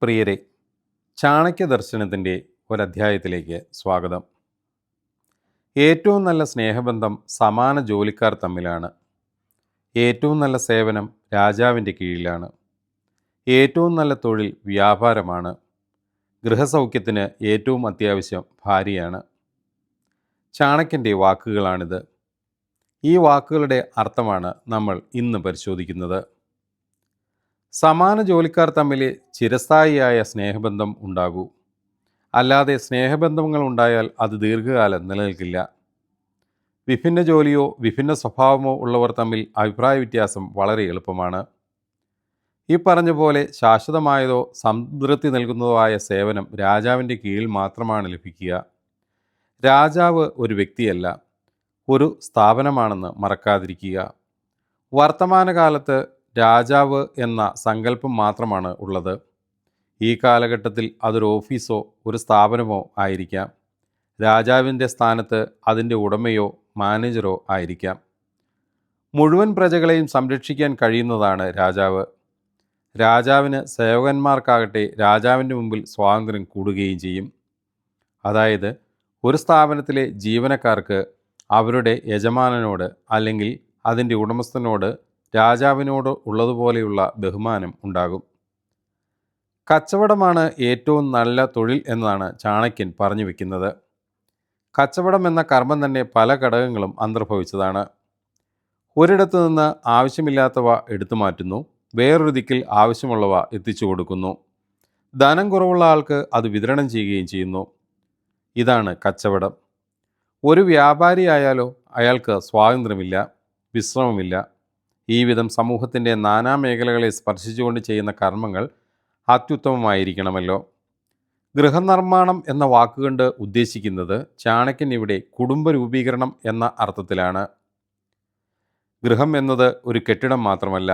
പ്രിയരെ, ചാണക്യ ദർശനത്തിൻ്റെ ഒരധ്യായത്തിലേക്ക് സ്വാഗതം. ഏറ്റവും നല്ല സ്നേഹബന്ധം സമാന ജോലിക്കാർ തമ്മിലാണ്. ഏറ്റവും നല്ല സേവനം രാജാവിൻ്റെ കീഴിലാണ്. ഏറ്റവും നല്ല തൊഴിൽ വ്യാപാരമാണ്. ഗൃഹസൗഖ്യത്തിന് ഏറ്റവും അത്യാവശ്യം ഭാര്യയാണ്. ചാണക്യൻ്റെ വാക്കുകളാണിത്. ഈ വാക്കുകളുടെ അർത്ഥമാണ് നമ്മൾ ഇന്ന് പരിശോധിക്കുന്നത്. സമാന ജോലിക്കാർ തമ്മിൽ ചിരസ്ഥായിയായ സ്നേഹബന്ധം ഉണ്ടാകൂ. അല്ലാതെ സ്നേഹബന്ധങ്ങൾ ഉണ്ടായാൽ അത് ദീർഘകാലം നിലനിൽക്കില്ല. വിഭിന്ന ജോലിയോ വിഭിന്ന സ്വഭാവമോ ഉള്ളവർ തമ്മിൽ അഭിപ്രായ വ്യത്യാസം വളരെ എളുപ്പമാണ്. ഈ പറഞ്ഞ പോലെ ശാശ്വതമായതോ സംതൃപ്തി നൽകുന്നതോ ആയ സേവനം രാജാവിൻ്റെ കീഴിൽ മാത്രമാണ് ലഭിക്കുക. രാജാവ് ഒരു വ്യക്തിയല്ല, ഒരു സ്ഥാപനമാണെന്ന് മറക്കാതിരിക്കുക. വർത്തമാനകാലത്ത് രാജാവ് എന്ന സങ്കല്പം മാത്രമാണ് ഉള്ളത്. ഈ കാലഘട്ടത്തിൽ അതൊരു ഓഫീസോ ഒരു സ്ഥാപനമോ ആയിരിക്കാം. രാജാവിൻ്റെ സ്ഥാനത്ത് അതിൻ്റെ ഉടമയോ മാനേജറോ ആയിരിക്കാം. മുഴുവൻ പ്രജകളെയും സംരക്ഷിക്കാൻ കഴിയുന്നതാണ് രാജാവ്. രാജാവിന് സേവകന്മാർക്കാകട്ടെ രാജാവിൻ്റെ മുമ്പിൽ സ്വാതന്ത്ര്യം കൂടുകയും ചെയ്യും. അതായത് ഒരു സ്ഥാപനത്തിലെ ജീവനക്കാർക്ക് അവരുടെ യജമാനനോട് അല്ലെങ്കിൽ അതിൻ്റെ ഉടമസ്ഥനോട് രാജാവിനോട് ഉള്ളതുപോലെയുള്ള ബഹുമാനം ഉണ്ടാകും. കച്ചവടമാണ് ഏറ്റവും നല്ല തൊഴിൽ എന്നതാണ് ചാണക്യൻ പറഞ്ഞു വയ്ക്കുന്നത്. കച്ചവടം എന്ന കർമ്മം തന്നെ പല ഘടകങ്ങളും അന്തർഭവിച്ചതാണ്. ഒരിടത്തു നിന്ന് ആവശ്യമില്ലാത്തവ എടുത്തു മാറ്റുന്നു, വേറൊരു ദിക്കിൽ ആവശ്യമുള്ളവ എത്തിച്ചു കൊടുക്കുന്നു. ധനം കുറവുള്ള ആൾക്ക് അത് വിതരണം ചെയ്യുകയും ചെയ്യുന്നു. ഇതാണ് കച്ചവടം. ഒരു വ്യാപാരിയായാലോ അയാൾക്ക് സ്വാതന്ത്ര്യമില്ല, വിശ്രമമില്ല. ഈ വിധം സമൂഹത്തിൻ്റെ നാനാ മേഖലകളെ സ്പർശിച്ചുകൊണ്ട് ചെയ്യുന്ന കർമ്മങ്ങൾ അത്യുത്തമമായിരിക്കണമല്ലോ. ഗൃഹനിർമ്മാണം എന്ന വാക്കുകൊണ്ട് ഉദ്ദേശിക്കുന്നത് ചാണക്യൻ ഇവിടെ കുടുംബ രൂപീകരണം എന്ന അർത്ഥത്തിലാണ്. ഗൃഹം എന്നത് ഒരു കെട്ടിടം മാത്രമല്ല,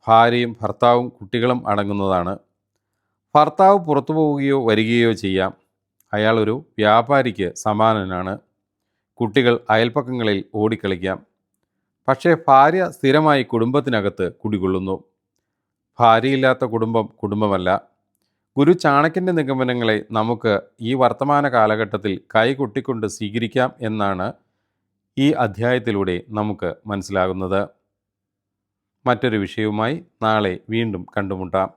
ഭാര്യയും ഭർത്താവും കുട്ടികളും അടങ്ങുന്നതാണ്. ഭർത്താവ് പുറത്തു പോവുകയോ വരികയോ ചെയ്യാം. അയാൾ ഒരു വ്യാപാരിക്ക് സമാനനാണ്. കുട്ടികൾ അയൽപ്പക്കങ്ങളിൽ ഓടിക്കളിക്കാം. പക്ഷേ ഭാര്യ സ്ഥിരമായി കുടുംബത്തിനകത്ത് കുടികൊള്ളുന്നു. ഭാര്യയില്ലാത്ത കുടുംബം കുടുംബമല്ല. ഗുരു ചാണക്യൻ്റെ നിഗമനങ്ങളെ നമുക്ക് ഈ വർത്തമാന കാലഘട്ടത്തിൽ കൈകൊട്ടിക്കൊണ്ട് സ്വീകരിക്കാം എന്നാണ് ഈ അധ്യായത്തിലൂടെ നമുക്ക് മനസ്സിലാകുന്നത്. മറ്റൊരു വിഷയവുമായി നാളെ വീണ്ടും കണ്ടുമുട്ടാം.